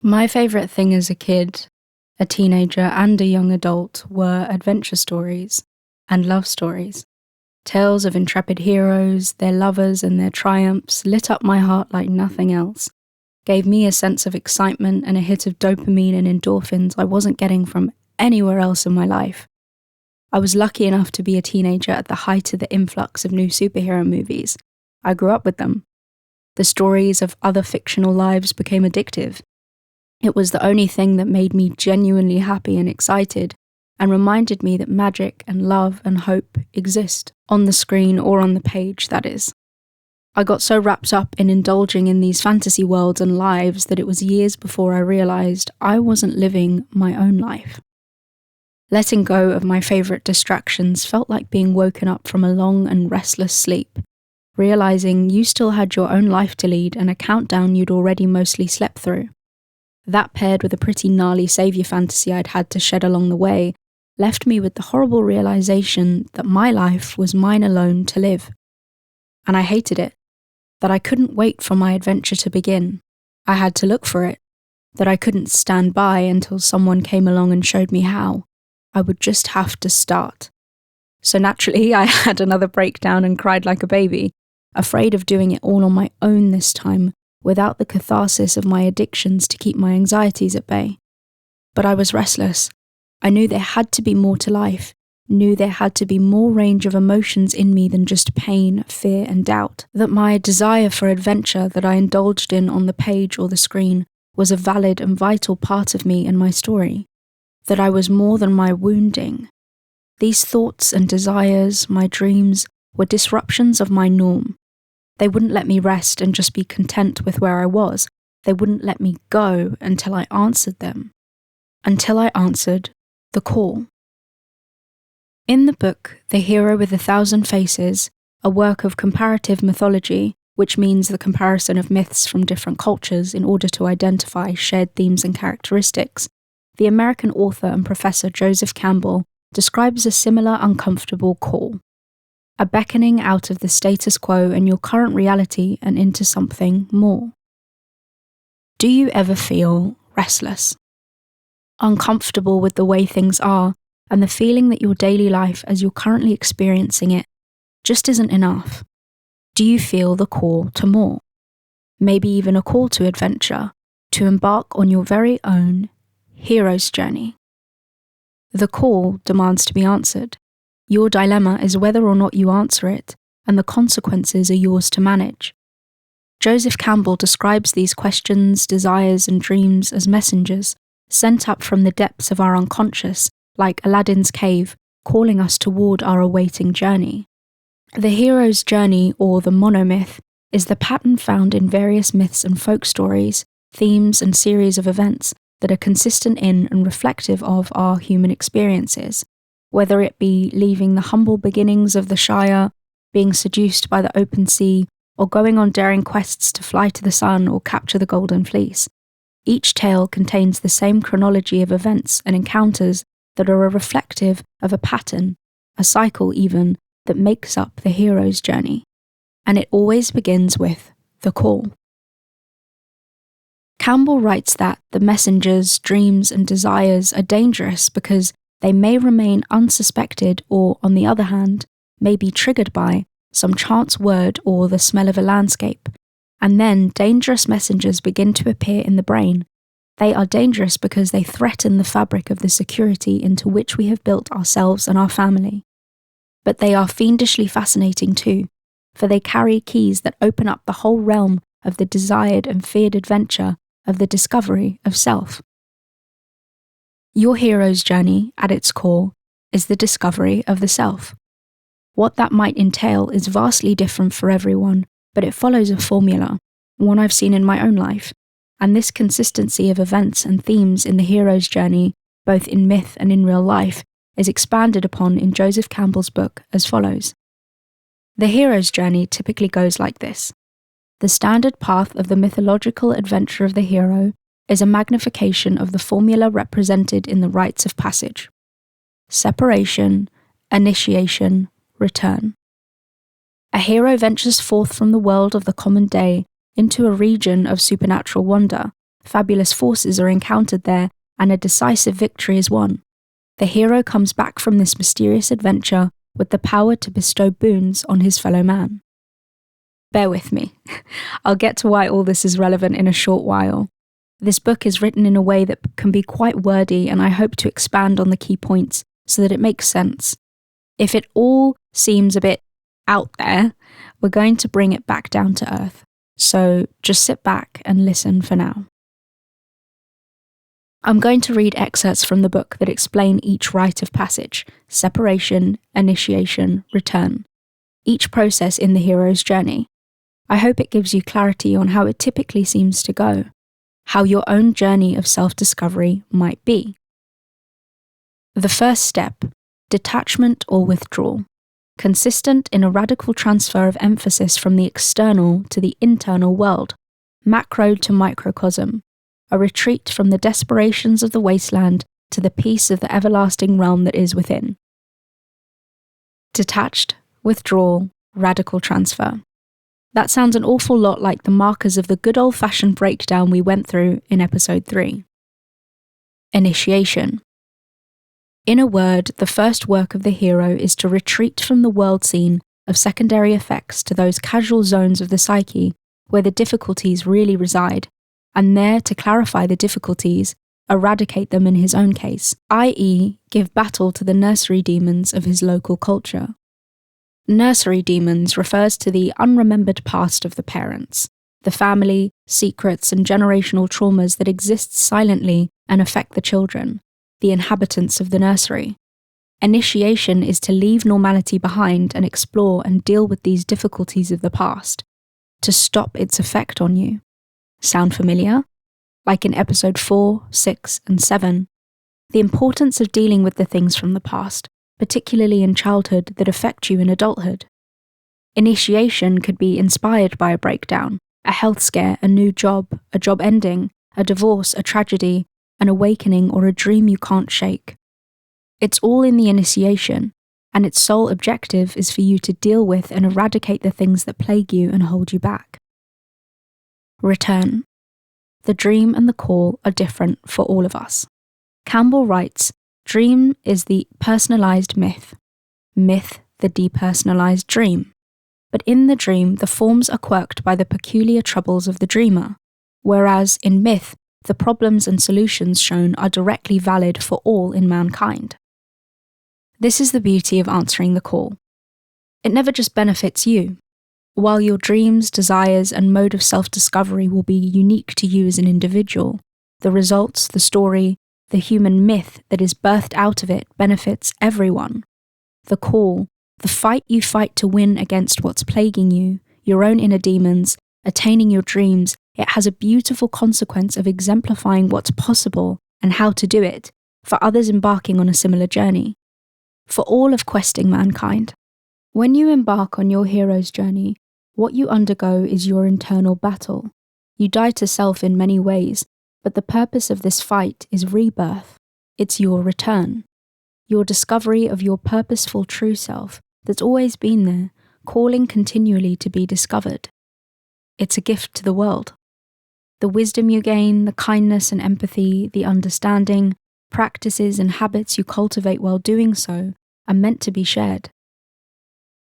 My favourite thing as a kid, a teenager, and a young adult were adventure stories and love stories. Tales of intrepid heroes, their lovers, and their triumphs lit up my heart like nothing else, gave me a sense of excitement and a hit of dopamine and endorphins I wasn't getting from anywhere else in my life. I was lucky enough to be a teenager at the height of the influx of new superhero movies. I grew up with them. The stories of other fictional lives became addictive. It was the only thing that made me genuinely happy and excited, and reminded me that magic and love and hope exist, on the screen or on the page, that is. I got so wrapped up in indulging in these fantasy worlds and lives that it was years before I realised I wasn't living my own life. Letting go of my favourite distractions felt like being woken up from a long and restless sleep, realising you still had your own life to lead and a countdown you'd already mostly slept through. That, paired with a pretty gnarly saviour fantasy I'd had to shed along the way, left me with the horrible realisation that my life was mine alone to live. And I hated it, that I couldn't wait for my adventure to begin. I had to look for it, that I couldn't stand by until someone came along and showed me how. I would just have to start. So naturally, I had another breakdown and cried like a baby, afraid of doing it all on my own this time, without the catharsis of my addictions to keep my anxieties at bay. But I was restless. I knew there had to be more to life, knew there had to be more range of emotions in me than just pain, fear, and doubt, that my desire for adventure that I indulged in on the page or the screen was a valid and vital part of me and my story, that I was more than my wounding. These thoughts and desires, my dreams, were disruptions of my norm. They wouldn't let me rest and just be content with where I was. They wouldn't let me go until I answered them. Until I answered the call. In the book, The Hero with 1,000 Faces, a work of comparative mythology, which means the comparison of myths from different cultures in order to identify shared themes and characteristics, the American author and professor Joseph Campbell describes a similar uncomfortable call. A beckoning out of the status quo and your current reality and into something more. Do you ever feel restless? Uncomfortable with the way things are, and the feeling that your daily life as you're currently experiencing it just isn't enough? Do you feel the call to more? Maybe even a call to adventure, to embark on your very own hero's journey. The call demands to be answered. Your dilemma is whether or not you answer it, and the consequences are yours to manage. Joseph Campbell describes these questions, desires, and dreams as messengers sent up from the depths of our unconscious, like Aladdin's cave, calling us toward our awaiting journey. The hero's journey, or the monomyth, is the pattern found in various myths and folk stories, themes, and series of events that are consistent in and reflective of our human experiences. Whether it be leaving the humble beginnings of the Shire, being seduced by the open sea, or going on daring quests to fly to the sun or capture the golden fleece. Each tale contains the same chronology of events and encounters that are reflective of a pattern, a cycle even, that makes up the hero's journey. And it always begins with the call. Campbell writes that the messengers, dreams, and desires are dangerous because they may remain unsuspected or, on the other hand, may be triggered by some chance word or the smell of a landscape, and then dangerous messengers begin to appear in the brain. They are dangerous because they threaten the fabric of the security into which we have built ourselves and our family. But they are fiendishly fascinating too, for they carry keys that open up the whole realm of the desired and feared adventure of the discovery of self. Your hero's journey, at its core, is the discovery of the self. What that might entail is vastly different for everyone, but it follows a formula, one I've seen in my own life, and this consistency of events and themes in the hero's journey, both in myth and in real life, is expanded upon in Joseph Campbell's book as follows. The hero's journey typically goes like this. The standard path of the mythological adventure of the hero is a magnification of the formula represented in the rites of passage. Separation, initiation, return. A hero ventures forth from the world of the common day into a region of supernatural wonder, Fabulous forces are encountered there, and a decisive victory is won. The hero comes back from this mysterious adventure with the power to bestow boons on his fellow man. Bear with me. I'll get to why all this is relevant in a short while. This book is written in a way that can be quite wordy, and I hope to expand on the key points so that it makes sense. If it all seems a bit out there, we're going to bring it back down to earth. So just sit back and listen for now. I'm going to read excerpts from the book that explain each rite of passage: separation, initiation, return, each process in the hero's journey. I hope it gives you clarity on how it typically seems to go, how your own journey of self-discovery might be. The first step, detachment or withdrawal, consistent in a radical transfer of emphasis from the external to the internal world, macro to microcosm, a retreat from the desperations of the wasteland to the peace of the everlasting realm that is within. Detached, withdrawal, radical transfer. That sounds an awful lot like the markers of the good old-fashioned breakdown we went through in episode 3. Initiation. In a word, the first work of the hero is to retreat from the world scene of secondary effects to those casual zones of the psyche where the difficulties really reside, and there to clarify the difficulties, eradicate them in his own case, i.e., give battle to the nursery demons of his local culture. Nursery demons refers to the unremembered past of the parents, the family, secrets and generational traumas that exist silently and affect the children, the inhabitants of the nursery. Initiation is to leave normality behind and explore and deal with these difficulties of the past, to stop its effect on you. Sound familiar? Like in episode 4, 6 and 7, the importance of dealing with the things from the past, particularly in childhood, that affect you in adulthood. Initiation could be inspired by a breakdown, a health scare, a new job, a job ending, a divorce, a tragedy, an awakening, or a dream you can't shake. It's all in the initiation, and its sole objective is for you to deal with and eradicate the things that plague you and hold you back. Return. The dream and the call are different for all of us. Campbell writes, dream is the personalized myth, myth the depersonalized dream. But in the dream, the forms are quirked by the peculiar troubles of the dreamer, whereas in myth, the problems and solutions shown are directly valid for all in mankind. This is the beauty of answering the call. It never just benefits you. While your dreams, desires, and mode of self-discovery will be unique to you as an individual, the results, the story, the human myth that is birthed out of it benefits everyone. The call, the fight you fight to win against what's plaguing you, your own inner demons, attaining your dreams, it has a beautiful consequence of exemplifying what's possible and how to do it for others embarking on a similar journey, for all of questing mankind. When you embark on your hero's journey, what you undergo is your internal battle. You die to self in many ways, but the purpose of this fight is rebirth. It's your return. Your discovery of your purposeful true self that's always been there, calling continually to be discovered. It's a gift to the world. The wisdom you gain, the kindness and empathy, the understanding, practices and habits you cultivate while doing so are meant to be shared.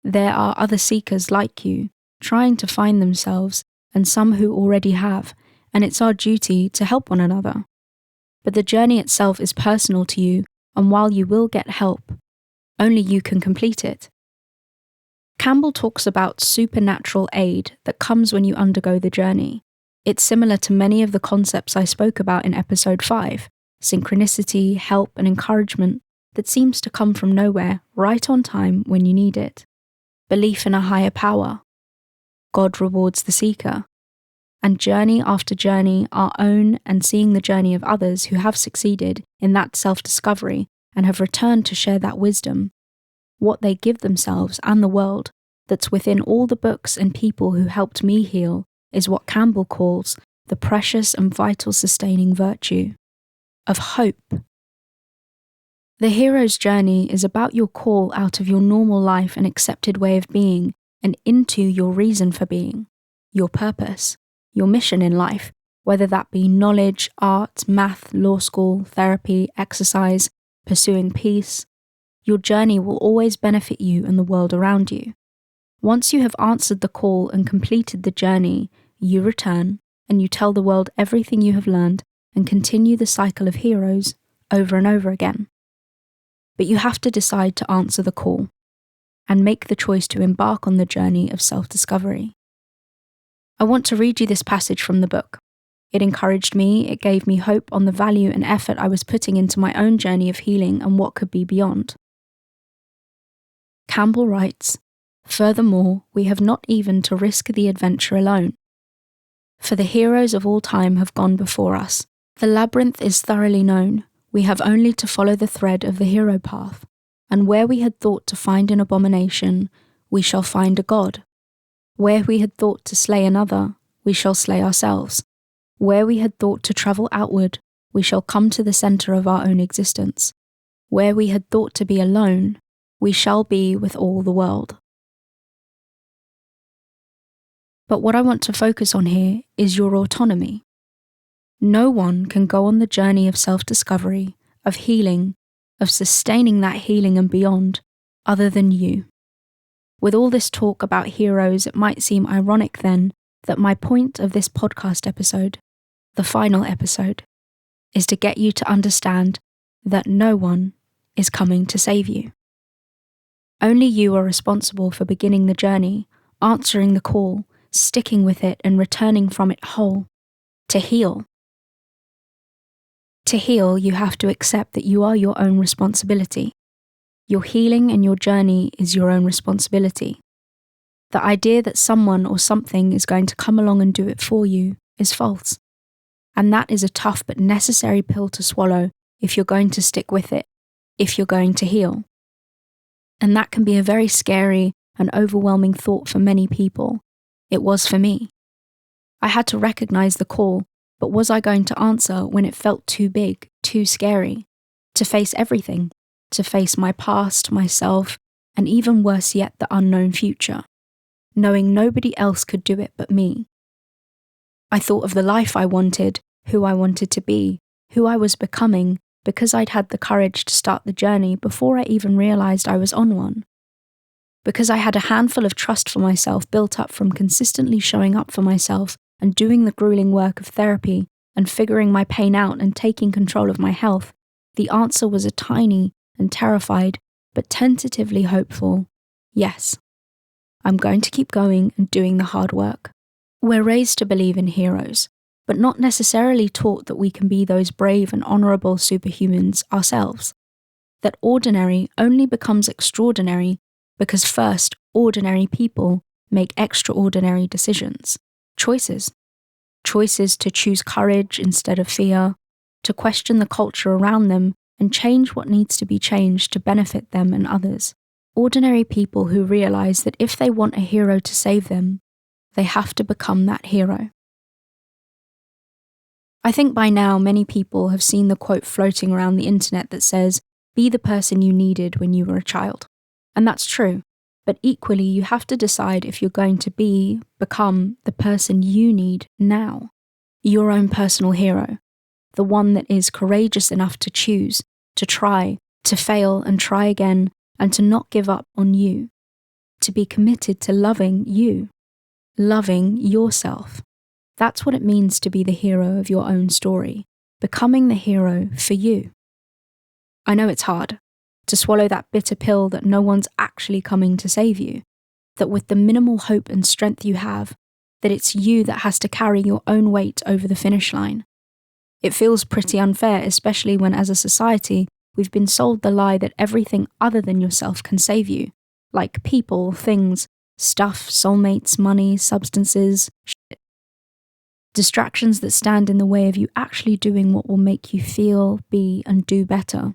There are other seekers like you, trying to find themselves, and some who already have, and it's our duty to help one another. But the journey itself is personal to you, and while you will get help, only you can complete it. Campbell talks about supernatural aid that comes when you undergo the journey. It's similar to many of the concepts I spoke about in episode 5, synchronicity, help, and encouragement that seems to come from nowhere, right on time when you need it. Belief in a higher power. God rewards the seeker. And journey after journey, our own and seeing the journey of others who have succeeded in that self-discovery and have returned to share that wisdom, what they give themselves and the world that's within all the books and people who helped me heal is what Campbell calls the precious and vital sustaining virtue of hope. The hero's journey is about your call out of your normal life and accepted way of being and into your reason for being, your purpose, your mission in life, whether that be knowledge, art, math, law school, therapy, exercise, pursuing peace, your journey will always benefit you and the world around you. Once you have answered the call and completed the journey, you return and you tell the world everything you have learned and continue the cycle of heroes over and over again. But you have to decide to answer the call and make the choice to embark on the journey of self-discovery. I want to read you this passage from the book. It encouraged me, it gave me hope on the value and effort I was putting into my own journey of healing and what could be beyond. Campbell writes, "Furthermore, we have not even to risk the adventure alone. For the heroes of all time have gone before us. The labyrinth is thoroughly known. We have only to follow the thread of the hero path, and where we had thought to find an abomination, we shall find a god. Where we had thought to slay another, we shall slay ourselves. Where we had thought to travel outward, we shall come to the centre of our own existence. Where we had thought to be alone, we shall be with all the world." But what I want to focus on here is your autonomy. No one can go on the journey of self-discovery, of healing, of sustaining that healing and beyond, other than you. With all this talk about heroes, it might seem ironic then that my point of this podcast episode, the final episode, is to get you to understand that no one is coming to save you. Only you are responsible for beginning the journey, answering the call, sticking with it and returning from it whole, to heal. To heal, you have to accept that you are your own responsibility. Your healing and your journey is your own responsibility. The idea that someone or something is going to come along and do it for you is false. And that is a tough but necessary pill to swallow if you're going to stick with it, if you're going to heal. And that can be a very scary and overwhelming thought for many people. It was for me. I had to recognize the call, but was I going to answer when it felt too big, too scary, to face everything, to face my past, myself, and even worse yet, the unknown future, knowing nobody else could do it but me. I thought of the life I wanted, who I wanted to be, who I was becoming, because I'd had the courage to start the journey before I even realized I was on one. Because I had a handful of trust for myself built up from consistently showing up for myself and doing the grueling work of therapy and figuring my pain out and taking control of my health, the answer was a tiny and terrified, but tentatively hopeful, yes. I'm going to keep going and doing the hard work. We're raised to believe in heroes, but not necessarily taught that we can be those brave and honourable superhumans ourselves. That ordinary only becomes extraordinary because first, ordinary people make extraordinary decisions, choices. Choices to choose courage instead of fear, to question the culture around them and change what needs to be changed to benefit them and others. Ordinary people who realise that if they want a hero to save them, they have to become that hero. I think by now many people have seen the quote floating around the internet that says, "Be the person you needed when you were a child." And that's true, but equally you have to decide if you're going to become the person you need now. Your own personal hero, the one that is courageous enough to choose, to try, to fail and try again, and to not give up on you. To be committed to loving you, loving yourself. That's what it means to be the hero of your own story, becoming the hero for you. I know it's hard to swallow that bitter pill that no one's actually coming to save you, that with the minimal hope and strength you have, that it's you that has to carry your own weight over the finish line. It feels pretty unfair, especially when as a society, we've been sold the lie that everything other than yourself can save you, like people, things, stuff, soulmates, money, substances, shit. Distractions that stand in the way of you actually doing what will make you feel, be, and do better,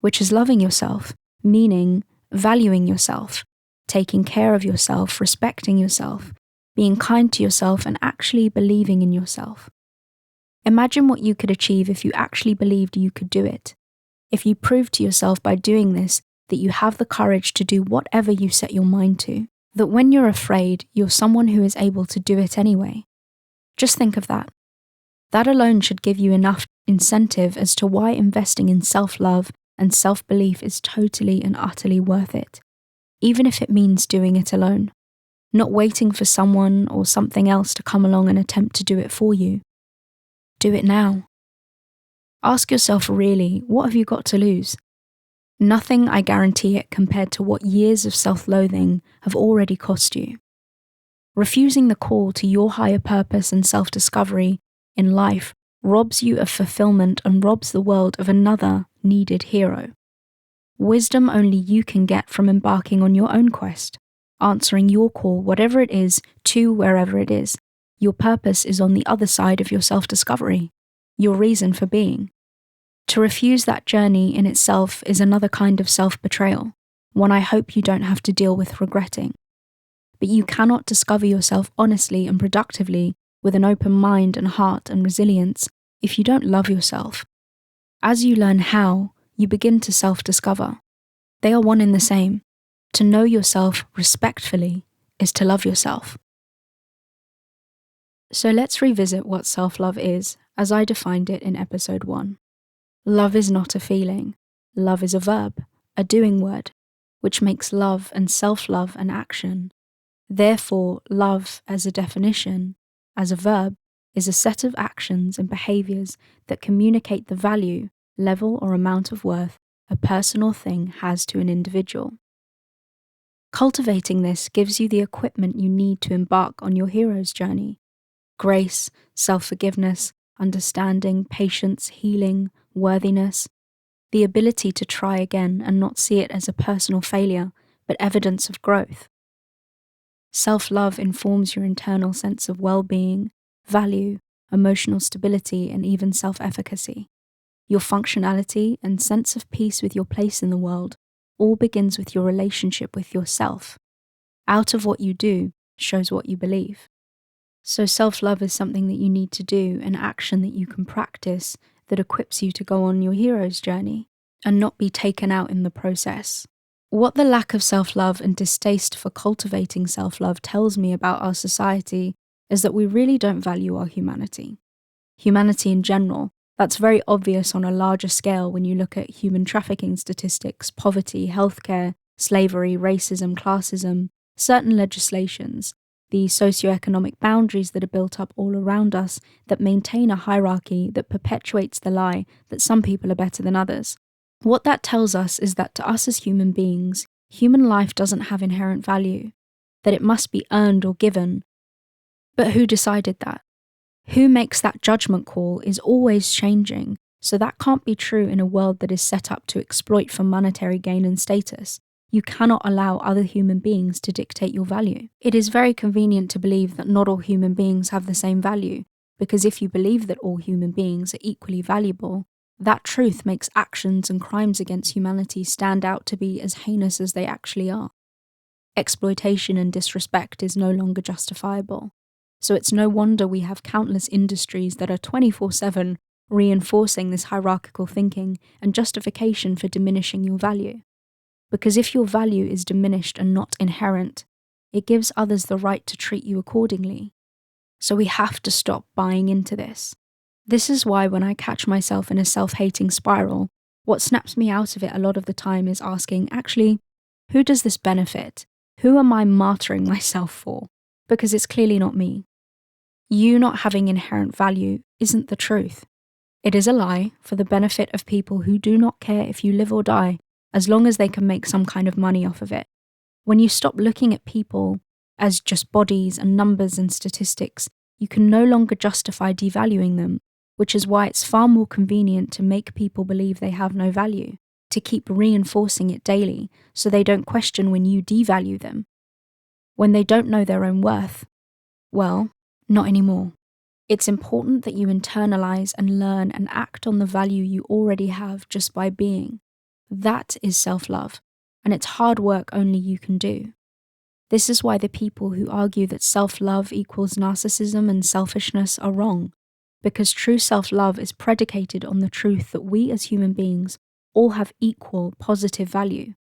which is loving yourself, meaning valuing yourself, taking care of yourself, respecting yourself, being kind to yourself, and actually believing in yourself. Imagine what you could achieve if you actually believed you could do it. If you proved to yourself by doing this that you have the courage to do whatever you set your mind to, that when you're afraid, you're someone who is able to do it anyway. Just think of that. That alone should give you enough incentive as to why investing in self-love and self-belief is totally and utterly worth it, even if it means doing it alone, not waiting for someone or something else to come along and attempt to do it for you. Do it now. Ask yourself really, what have you got to lose? Nothing, I guarantee it, compared to what years of self-loathing have already cost you. Refusing the call to your higher purpose and self-discovery in life robs you of fulfillment and robs the world of another needed hero. Wisdom only you can get from embarking on your own quest, answering your call, whatever it is, to wherever it is. Your purpose is on the other side of your self-discovery, your reason for being. To refuse that journey in itself is another kind of self-betrayal, one I hope you don't have to deal with regretting. But you cannot discover yourself honestly and productively with an open mind and heart and resilience if you don't love yourself. As you learn how, you begin to self-discover. They are one and the same. To know yourself respectfully is to love yourself. So let's revisit what self-love is, as I defined it in episode 1. Love is not a feeling. Love is a verb, a doing word, which makes love and self-love an action. Therefore, love, as a definition, as a verb, is a set of actions and behaviors that communicate the value, level, or amount of worth a person or thing has to an individual. Cultivating this gives you the equipment you need to embark on your hero's journey. Grace, self-forgiveness, understanding, patience, healing, worthiness, the ability to try again and not see it as a personal failure, but evidence of growth. Self-love informs your internal sense of well-being, value, emotional stability, and even self-efficacy. Your functionality and sense of peace with your place in the world all begins with your relationship with yourself. Out of what you do shows what you believe. So self-love is something that you need to do, an action that you can practice that equips you to go on your hero's journey and not be taken out in the process. What the lack of self-love and distaste for cultivating self-love tells me about our society is that we really don't value our humanity. Humanity in general, that's very obvious on a larger scale when you look at human trafficking statistics, poverty, healthcare, slavery, racism, classism, certain legislations, the socioeconomic boundaries that are built up all around us that maintain a hierarchy that perpetuates the lie that some people are better than others. What that tells us is that to us as human beings, human life doesn't have inherent value, that it must be earned or given. But who decided that? Who makes that judgment call is always changing, so that can't be true in a world that is set up to exploit for monetary gain and status. You cannot allow other human beings to dictate your value. It is very convenient to believe that not all human beings have the same value, because if you believe that all human beings are equally valuable, that truth makes actions and crimes against humanity stand out to be as heinous as they actually are. Exploitation and disrespect is no longer justifiable. So it's no wonder we have countless industries that are 24/7 reinforcing this hierarchical thinking and justification for diminishing your value. Because if your value is diminished and not inherent, it gives others the right to treat you accordingly. So we have to stop buying into this. This is why when I catch myself in a self-hating spiral, what snaps me out of it a lot of the time is asking, actually, who does this benefit? Who am I martyring myself for? Because it's clearly not me. You not having inherent value isn't the truth. It is a lie for the benefit of people who do not care if you live or die, as long as they can make some kind of money off of it. When you stop looking at people as just bodies and numbers and statistics, you can no longer justify devaluing them, which is why it's far more convenient to make people believe they have no value, to keep reinforcing it daily so they don't question when you devalue them. When they don't know their own worth, well, not anymore. It's important that you internalize and learn and act on the value you already have just by being. That is self-love, and it's hard work only you can do. This is why the people who argue that self-love equals narcissism and selfishness are wrong, because true self-love is predicated on the truth that we as human beings all have equal positive value.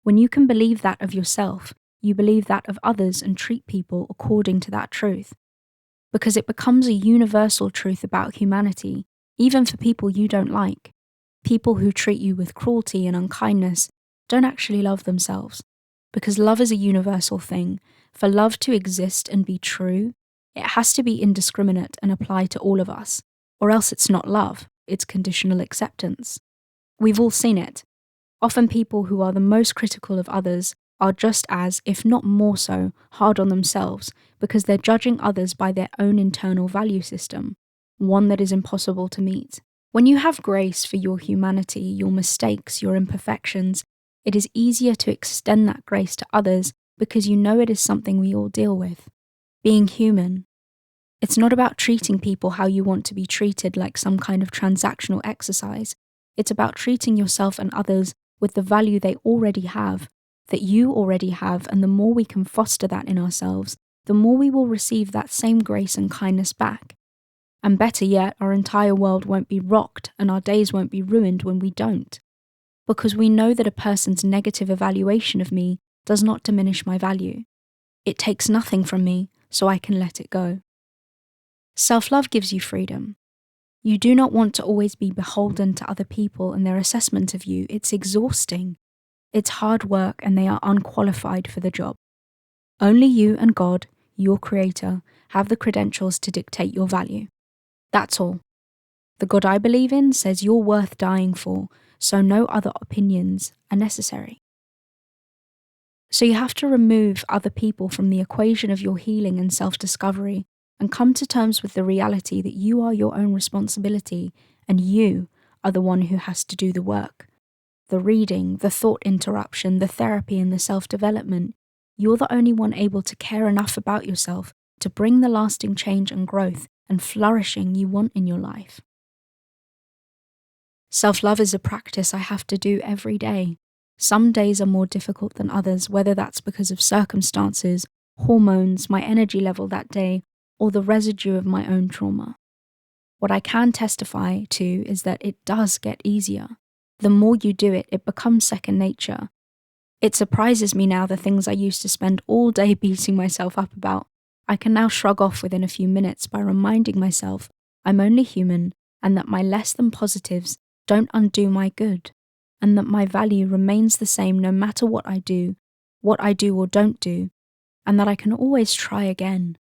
When you can believe that of yourself, you believe that of others and treat people according to that truth. because it becomes a universal truth about humanity, even for people you don't like. People who treat you with cruelty and unkindness don't actually love themselves, because love is a universal thing. For love to exist and be true, it has to be indiscriminate and apply to all of us, or else it's not love, it's conditional acceptance. We've all seen it. Often people who are the most critical of others are just as, if not more so, hard on themselves because they're judging others by their own internal value system, one that is impossible to meet. When you have grace for your humanity, your mistakes, your imperfections, it is easier to extend that grace to others because you know it is something we all deal with. Being human. It's not about treating people how you want to be treated like some kind of transactional exercise. It's about treating yourself and others with the value they already have, that you already have, and the more we can foster that in ourselves, the more we will receive that same grace and kindness back. And better yet, our entire world won't be rocked and our days won't be ruined when we don't. Because we know that a person's negative evaluation of me does not diminish my value. It takes nothing from me, so I can let it go. Self-love gives you freedom. You do not want to always be beholden to other people and their assessment of you. It's exhausting. It's hard work and they are unqualified for the job. Only you and God, your creator, have the credentials to dictate your value. That's all. The God I believe in says you're worth dying for, so no other opinions are necessary. So you have to remove other people from the equation of your healing and self-discovery and come to terms with the reality that you are your own responsibility and you are the one who has to do the work. The reading, the thought interruption, the therapy and the self-development. You're the only one able to care enough about yourself to bring the lasting change and growth and flourishing you want in your life. Self-love is a practice I have to do every day. Some days are more difficult than others, whether that's because of circumstances, hormones, my energy level that day, or the residue of my own trauma. What I can testify to is that it does get easier. The more you do it, it becomes second nature. It surprises me now the things I used to spend all day beating myself up about. I can now shrug off within a few minutes by reminding myself I'm only human and that my less than positives don't undo my good, and that my value remains the same no matter what I do or don't do, and that I can always try again,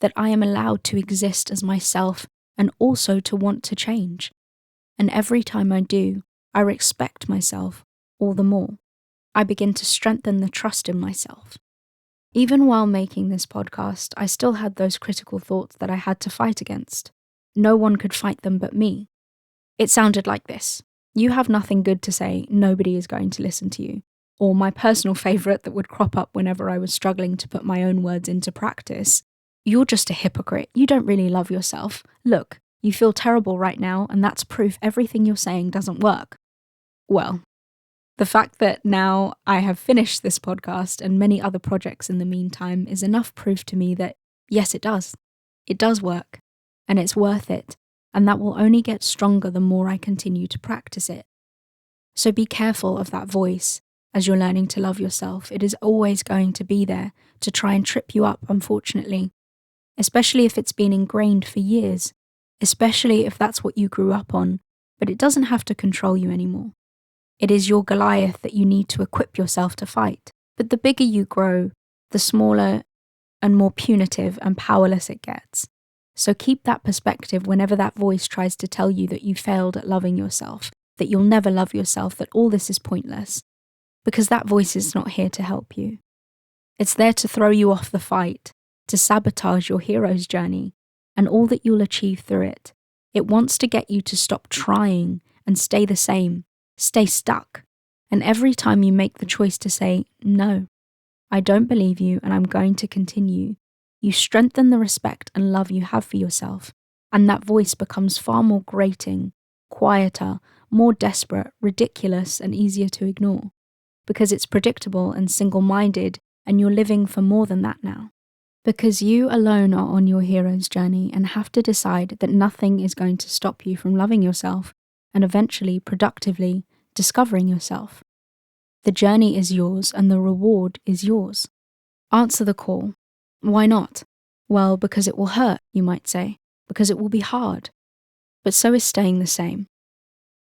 that I am allowed to exist as myself and also to want to change. And every time I do, I respect myself all the more. I begin to strengthen the trust in myself. Even while making this podcast, I still had those critical thoughts that I had to fight against. No one could fight them but me. It sounded like this: you have nothing good to say, nobody is going to listen to you. Or my personal favourite that would crop up whenever I was struggling to put my own words into practice: you're just a hypocrite, you don't really love yourself. Look, you feel terrible right now and that's proof everything you're saying doesn't work. Well, the fact that now I have finished this podcast and many other projects in the meantime is enough proof to me that yes, it does. It does work, and it's worth it, and that will only get stronger the more I continue to practice it. So be careful of that voice as you're learning to love yourself. It is always going to be there to try and trip you up, unfortunately, especially if it's been ingrained for years, especially if that's what you grew up on, but it doesn't have to control you anymore. It is your Goliath that you need to equip yourself to fight. But the bigger you grow, the smaller and more punitive and powerless it gets. So keep that perspective whenever that voice tries to tell you that you failed at loving yourself, that you'll never love yourself, that all this is pointless. Because that voice is not here to help you. It's there to throw you off the fight, to sabotage your hero's journey, and all that you'll achieve through it. It wants to get you to stop trying and stay the same. Stay stuck. And every time you make the choice to say, no, I don't believe you and I'm going to continue, you strengthen the respect and love you have for yourself, and that voice becomes far more grating, quieter, more desperate, ridiculous, and easier to ignore, because it's predictable and single-minded, and you're living for more than that now. Because you alone are on your hero's journey and have to decide that nothing is going to stop you from loving yourself and eventually, productively, discovering yourself. The journey is yours and the reward is yours. Answer the call. Why not? Well, because it will hurt, you might say, because it will be hard. But so is staying the same.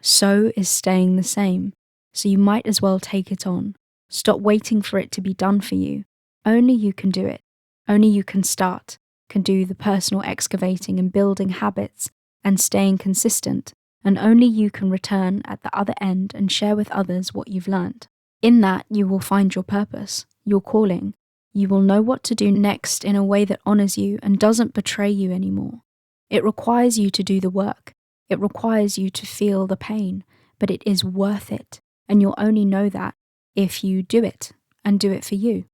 So is staying the same. So you might as well take it on. Stop waiting for it to be done for you. Only you can do it. Only you can start, can do the personal excavating and building habits and staying consistent, and only you can return at the other end and share with others what you've learned. In that, you will find your purpose, your calling. You will know what to do next in a way that honors you and doesn't betray you anymore. It requires you to do the work. It requires you to feel the pain, but it is worth it, and you'll only know that if you do it, and do it for you.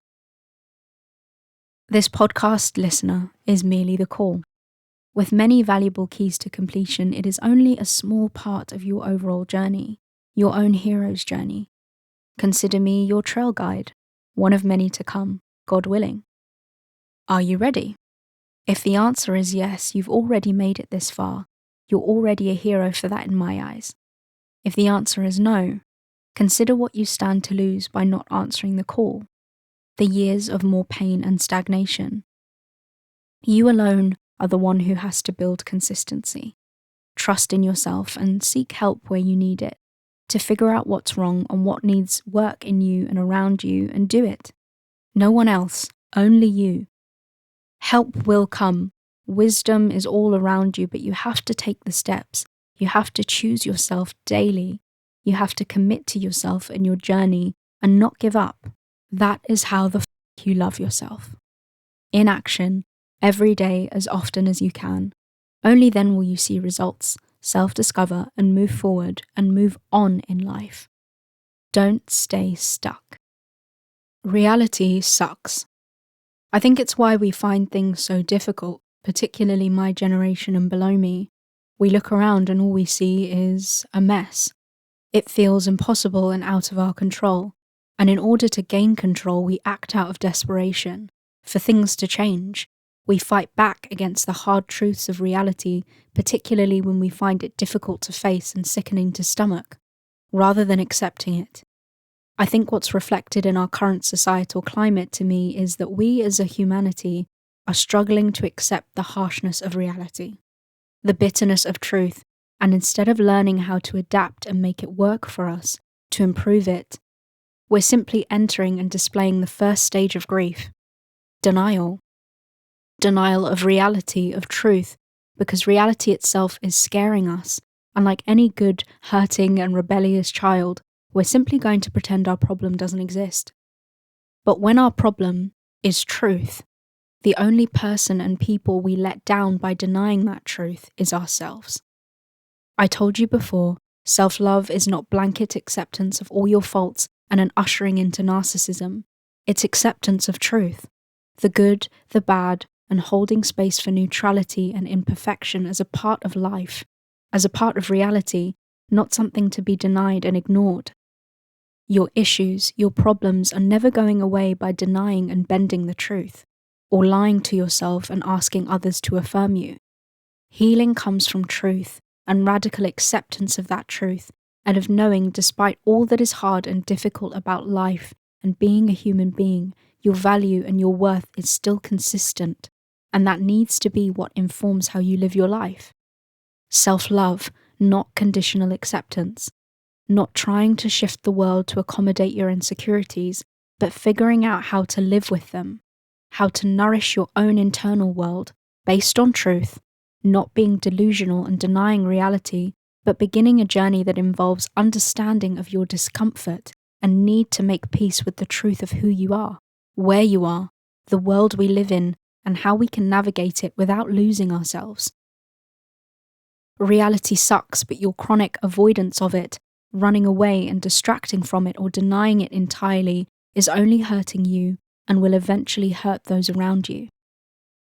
This podcast, listener, is merely the call. With many valuable keys to completion, it is only a small part of your overall journey, your own hero's journey. Consider me your trail guide, one of many to come, God willing. Are you ready? If the answer is yes, you've already made it this far. You're already a hero for that in my eyes. If the answer is no, consider what you stand to lose by not answering the call. The years of more pain and stagnation. You alone are the one who has to build consistency. Trust in yourself and seek help where you need it, to figure out what's wrong and what needs work in you and around you, and do it. No one else, only you. Help will come. Wisdom is all around you, but you have to take the steps. You have to choose yourself daily. You have to commit to yourself and your journey and not give up. That is how you love yourself. In action, every day as often as you can. Only then will you see results, self-discover and move forward and move on in life. Don't stay stuck. Reality sucks. I think it's why we find things so difficult, particularly my generation and below me. We look around and all we see is a mess. It feels impossible and out of our control. And in order to gain control, we act out of desperation. For things to change, we fight back against the hard truths of reality, particularly when we find it difficult to face and sickening to stomach, rather than accepting it. I think what's reflected in our current societal climate to me is that we as a humanity are struggling to accept the harshness of reality, the bitterness of truth, and instead of learning how to adapt and make it work for us, to improve it, we're simply entering and displaying the first stage of grief. Denial. Denial of reality, of truth, because reality itself is scaring us, and like any good, hurting and rebellious child, we're simply going to pretend our problem doesn't exist. But when our problem is truth, the only person and people we let down by denying that truth is ourselves. I told you before, self-love is not blanket acceptance of all your faults and an ushering into narcissism. It's acceptance of truth, the good, the bad, and holding space for neutrality and imperfection as a part of life, as a part of reality, not something to be denied and ignored. Your issues, your problems are never going away by denying and bending the truth, or lying to yourself and asking others to affirm you. Healing comes from truth and radical acceptance of that truth, and of knowing despite all that is hard and difficult about life and being a human being, your value and your worth is still consistent, and that needs to be what informs how you live your life. Self-love, not conditional acceptance. Not trying to shift the world to accommodate your insecurities, but figuring out how to live with them, how to nourish your own internal world based on truth, not being delusional and denying reality, but beginning a journey that involves understanding of your discomfort and need to make peace with the truth of who you are, where you are, the world we live in, and how we can navigate it without losing ourselves. Reality sucks, but your chronic avoidance of it, running away and distracting from it or denying it entirely, is only hurting you and will eventually hurt those around you.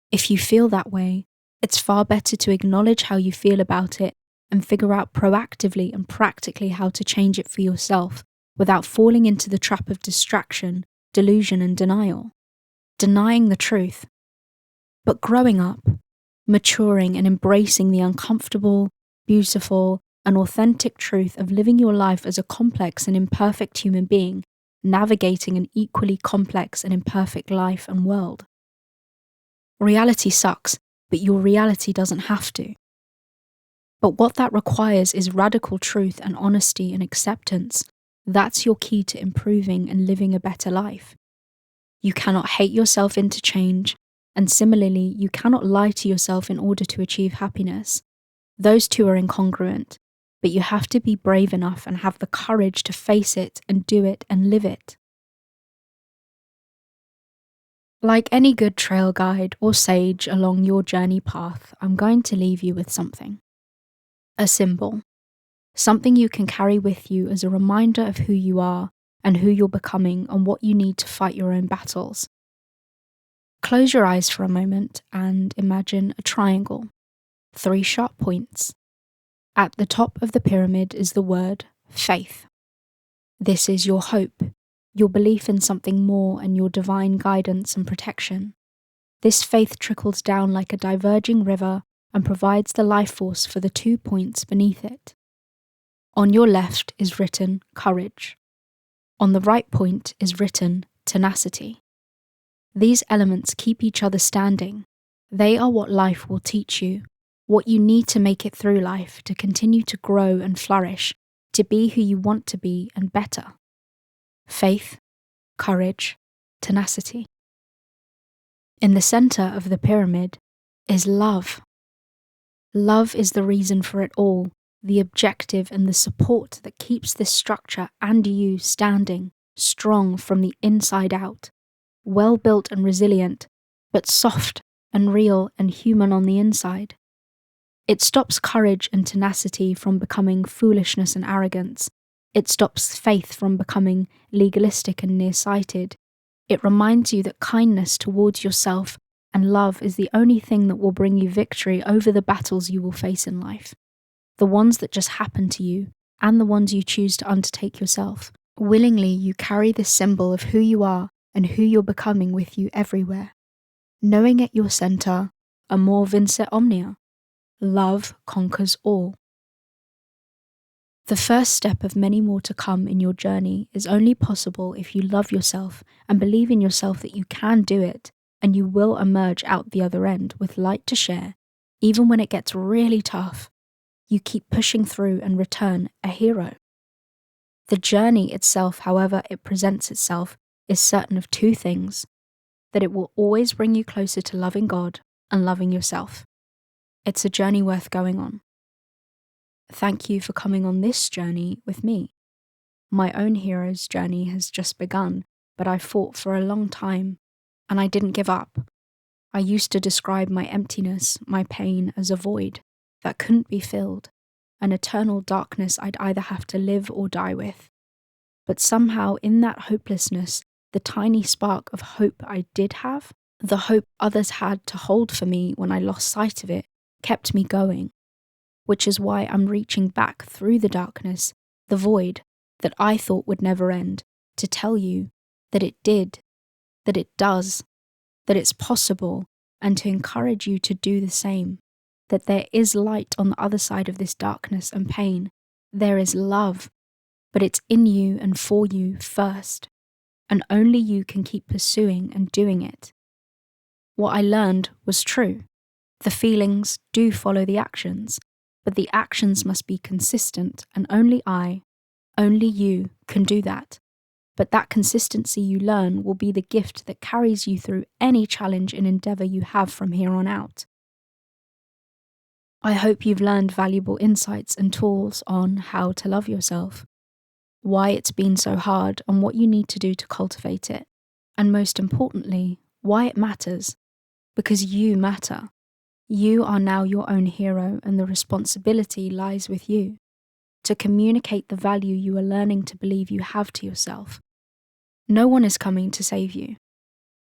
If you feel that way, it's far better to acknowledge how you feel about it and figure out proactively and practically how to change it for yourself without falling into the trap of distraction, delusion and denial. Denying the truth. But growing up, maturing and embracing the uncomfortable, beautiful, and authentic truth of living your life as a complex and imperfect human being, navigating an equally complex and imperfect life and world. Reality sucks, but your reality doesn't have to. But what that requires is radical truth and honesty and acceptance. That's your key to improving and living a better life. You cannot hate yourself into change, and similarly, you cannot lie to yourself in order to achieve happiness. Those two are incongruent, but you have to be brave enough and have the courage to face it and do it and live it. Like any good trail guide or sage along your journey path, I'm going to leave you with something. A symbol. Something you can carry with you as a reminder of who you are and who you're becoming and what you need to fight your own battles. Close your eyes for a moment and imagine a triangle, 3 sharp points. At the top of the pyramid is the word faith. This is your hope, your belief in something more and your divine guidance and protection. This faith trickles down like a diverging river and provides the life force for the 2 points beneath it. On your left is written courage. On the right point is written tenacity. These elements keep each other standing. They are what life will teach you, what you need to make it through life to continue to grow and flourish, to be who you want to be and better. Faith, courage, tenacity. In the center of the pyramid is love. Love is the reason for it all, the objective and the support that keeps this structure and you standing, strong from the inside out, well built and resilient, but soft and real and human on the inside. It stops courage and tenacity from becoming foolishness and arrogance. It stops faith from becoming legalistic and nearsighted. It reminds you that kindness towards yourself and love is the only thing that will bring you victory over the battles you will face in life. The ones that just happen to you, and the ones you choose to undertake yourself. Willingly, you carry this symbol of who you are and who you're becoming with you everywhere. Knowing at your center, amor vincit omnia. Love conquers all. The first step of many more to come in your journey is only possible if you love yourself and believe in yourself that you can do it, and you will emerge out the other end with light to share, even when it gets really tough. You keep pushing through and return a hero. The journey itself, however it presents itself, is certain of 2 things: that it will always bring you closer to loving God and loving yourself. It's a journey worth going on. Thank you for coming on this journey with me. My own hero's journey has just begun, but I fought for a long time, and I didn't give up. I used to describe my emptiness, my pain, as a void that couldn't be filled, an eternal darkness I'd either have to live or die with. But somehow in that hopelessness, the tiny spark of hope I did have, the hope others had to hold for me when I lost sight of it, kept me going. Which is why I'm reaching back through the darkness, the void that I thought would never end, to tell you that it did, that it does, that it's possible, and to encourage you to do the same, that there is light on the other side of this darkness and pain. There is love, but it's in you and for you first, and only you can keep pursuing and doing it. What I learned was true. The feelings do follow the actions, but the actions must be consistent, and only you can do that. But that consistency you learn will be the gift that carries you through any challenge and endeavour you have from here on out. I hope you've learned valuable insights and tools on how to love yourself, why it's been so hard and what you need to do to cultivate it, and most importantly, why it matters, because you matter. You are now your own hero, and the responsibility lies with you to communicate the value you are learning to believe you have to yourself. No one is coming to save you.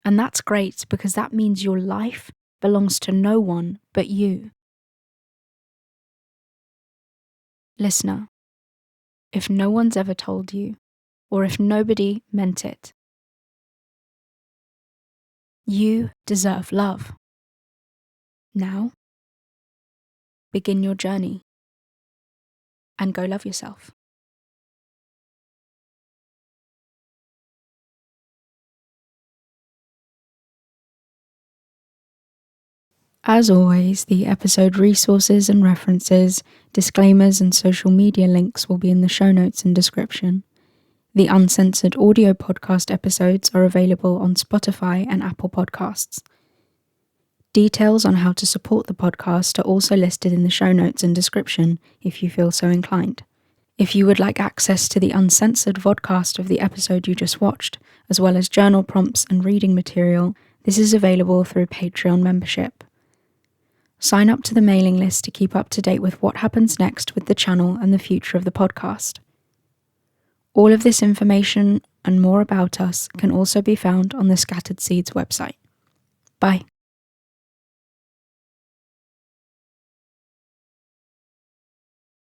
And that's great, because that means your life belongs to no one but you. Listener, if no one's ever told you, or if nobody meant it, you deserve love. Now, begin your journey and go love yourself. As always, the episode resources and references, disclaimers and social media links will be in the show notes and description. The uncensored audio podcast episodes are available on Spotify and Apple Podcasts. Details on how to support the podcast are also listed in the show notes and description if you feel so inclined. If you would like access to the uncensored vodcast of the episode you just watched, as well as journal prompts and reading material, this is available through Patreon membership. Sign up to the mailing list to keep up to date with what happens next with the channel and the future of the podcast. All of this information and more about us can also be found on the Scattered Seeds website. Bye.